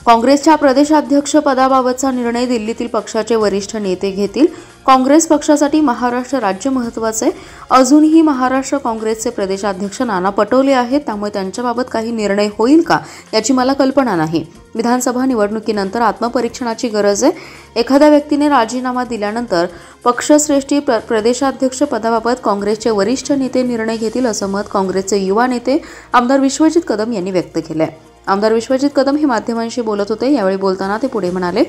काँग्रेसच्या प्रदेशाध्यक्ष पदाबाबतचा निर्णय दिल्लीतील पक्षाचे वरिष्ठ नेते घेतील। काँग्रेस पक्षासाठी महाराष्ट्र राज्य महत्त्वाचे। अजूनही महाराष्ट्र काँग्रेसचे प्रदेशाध्यक्ष नाना पटोले आहेत, त्यामुळे त्यांच्याबाबत काही निर्णय होईल का याची मला कल्पना नाही। विधानसभा निवडणुकीनंतर आत्मपरीक्षणाची गरज आहे। एखाद्या व्यक्तीने राजीनामा दिल्यानंतर पक्षश्रेष्ठी प्रदेशाध्यक्ष पदाबाबत काँग्रेसचे वरिष्ठ नेते निर्णय घेतील, असं मत काँग्रेसचे युवा नेते आमदार विश्वजित कदम यांनी व्यक्त केले। आमदार विश्वजित कदम हे माध्यमांशी बोलत होते। यावेळी बोलताना ते पुढे म्हणाले,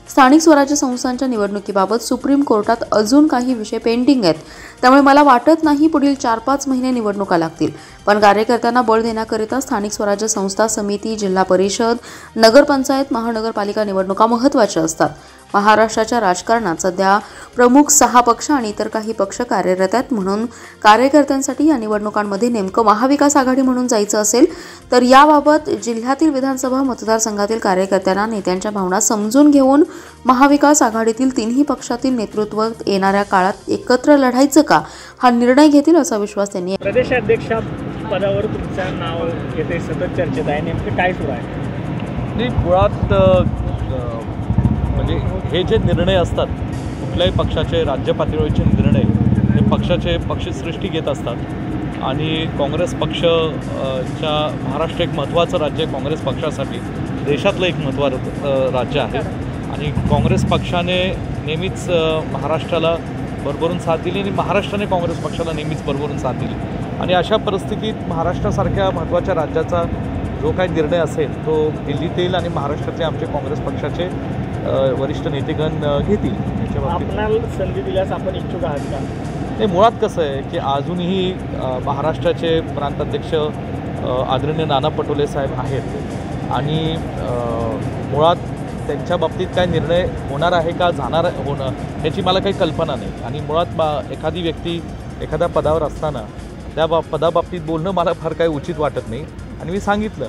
स्थानिक स्वराज्य संस्थांच्या निवडणुकीबाबत सुप्रीम कोर्टात अजून काही विषय पेंडिंग आहेत, त्यामुळे मला वाटत नाही पुढील 4-5 महिने निवडणुका लागतील। पण कार्यकर्त्यांना बळ देण्याकरिता स्थानिक स्वराज्य संस्था, समिती, जिल्हा परिषद, नगरपंचायत, महानगरपालिका निवडणुका महत्त्वाच्या असतात। महाराष्ट्राच्या राजकारणात सध्या प्रमुख 6 पक्ष आणि इतर काही पक्ष कार्यरत आहेत, म्हणून कार्यकर्त्यांसाठी या निवडणुकांमध्ये नेमकं महाविकास आघाडी म्हणून जायचं असेल तर याबाबत जिल्ह्यातील विधानसभा मतदारसंघातील कार्यकर्त्यांना नेत्यांच्या भावना समजून घेऊन महाविकास आघाडीतील तिन्ही पक्षातील नेतृत्व येणाऱ्या काळात एकत्र लढायचं का हा निर्णय घेतील, असा विश्वास त्यांनी। प्रदेशाध्यक्ष पदावर तुमचं नाव येते, सतत चर्चेत आहे, नेमकं काय सुरू आहे? नाही, मुळात म्हणजे हे जे निर्णय असतात कुठल्याही पक्षाचे राज्य पातळीवरचे निर्णय हे पक्षाचे पक्षश्रेष्ठी घेत असतात आणि काँग्रेस पक्षच्या महाराष्ट्र एक महत्त्वाचं राज्य आहे। काँग्रेस पक्षासाठी देशातलं एक महत्त्वाचं राज्य आहे आणि काँग्रेस पक्षाने नेहमीच महाराष्ट्राला भरभरून साथ दिली आणि महाराष्ट्राने काँग्रेस पक्षाला नेहमीच भरभरून साथ दिली आणि अशा परिस्थितीत महाराष्ट्रासारख्या महत्त्वाच्या राज्याचा जो काही निर्णय असेल तो दिल्लीत येईल आणि महाराष्ट्रातले आमचे काँग्रेस पक्षाचे वरिष्ठ नेतेगण घेतील। आपल्याला संधी दिल्यास आपण इच्छुक आहात का? नाही, मुळात कसं आहे की अजूनही महाराष्ट्राचे प्रांताध्यक्ष आदरणीय नाना पटोले साहेब आहेत आणि मुळात त्यांच्या बाबतीत काय निर्णय होणार आहे का जाणार होणं याची मला काही कल्पना नाही आणि मुळात एखादी व्यक्ती एखाद्या पदावर असताना त्या पदाबाबतीत बोलणं मला फार काही उचित वाटत नाही आणि मी सांगितलं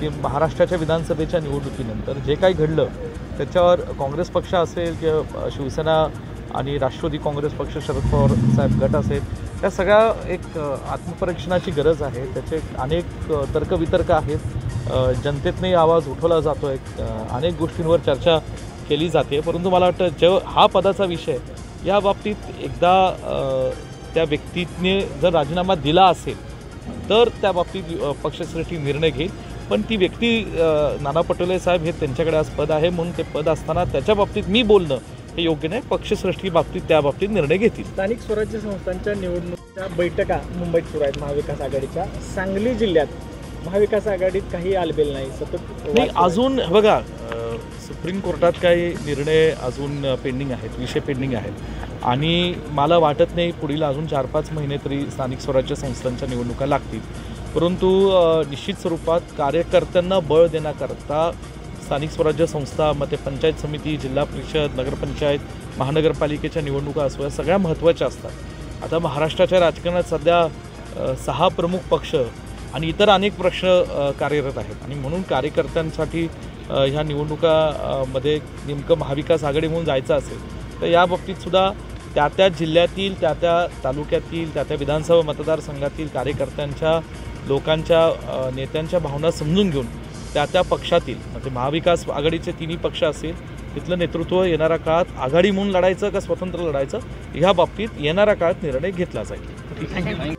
की महाराष्ट्राच्या विधानसभेच्या निवडणुकीनंतर जे काही घडलं त्याच्यावर काँग्रेस पक्ष असेल किंवा शिवसेना आणि राष्ट्रवादी काँग्रेस पक्ष, शरद पवार साहेब गट असेल, त्या सगळ्या एक आत्मपरीक्षणाची गरज आहे। त्याचे अनेक तर्कवितर्क आहेत, जनतेतने आवाज उठवला जातो आहे, अनेक गोष्टींवर चर्चा केली जाते, परंतु मला वाटतं हा पदाचा विषय या बाबतीत एकदा त्या व्यक्तीने जर राजीनामा दिला असेल तर त्या बाबतीत पक्षश्रेष्ठी निर्णय घेईल, पण ती व्यक्ती नाना पटोले साहेब हे त्यांच्याकडे आज पद आहे म्हणून ते पद असताना त्याच्या बाबतीत मी बोलणं हे योग्य नाही। पक्षश्रेष्ठी बाबतीत त्या बाबतीत निर्णय घेतील। स्थानिक स्वराज्य संस्थांच्या निवडणुकीच्या बैठका मुंबईत सुरू आहेत महाविकास आघाडीच्या। सांगली जिल्ह्यात महाविकास आघाडीत काही आलबेल नाही, सतत नाही। अजून बघा, सुप्रीम कोर्टात काही निर्णय अजून पेंडिंग आहेत, विषय पेंडिंग आहेत आणि मला वाटत नाही पुढील अजून 4-5 महिने तरी स्थानिक स्वराज्य संस्थांच्या निवडणुका लागतील, परंतु निश्चित स्वरूपात कार्यकर्त्यांना बळ देण्याकरता स्थानिक स्वराज्य संस्था, मग ते पंचायत समिती, जिल्हा परिषद, नगरपंचायत, महानगरपालिकेच्या निवडणुका असो या सगळ्या महत्त्वाच्या असतात। आता महाराष्ट्राच्या राजकारणात सध्या 6 प्रमुख पक्ष आणि इतर अनेक प्रश्न कार्यरत आहेत आणि म्हणून कार्यकर्त्यांसाठी ह्या निवडणुकामध्ये नेमकं महाविकास आघाडी म्हणून जायचं असेल तर या बाबतीतसुद्धा त्या जिल्ह्यातील, त्या तालुक्यातील, त्या विधानसभा मतदारसंघातील कार्यकर्त्यांच्या, लोकांच्या, नेत्यांच्या भावना समजून घेऊन त्या पक्षातील म्हणजे महाविकास आघाडीचे तिन्ही पक्ष असेल तिथलं नेतृत्व येणाऱ्या काळात आघाडी म्हणून लढायचं का स्वतंत्र लढायचं ह्या बाबतीत येणाऱ्या काळात निर्णय घेतला जाईल।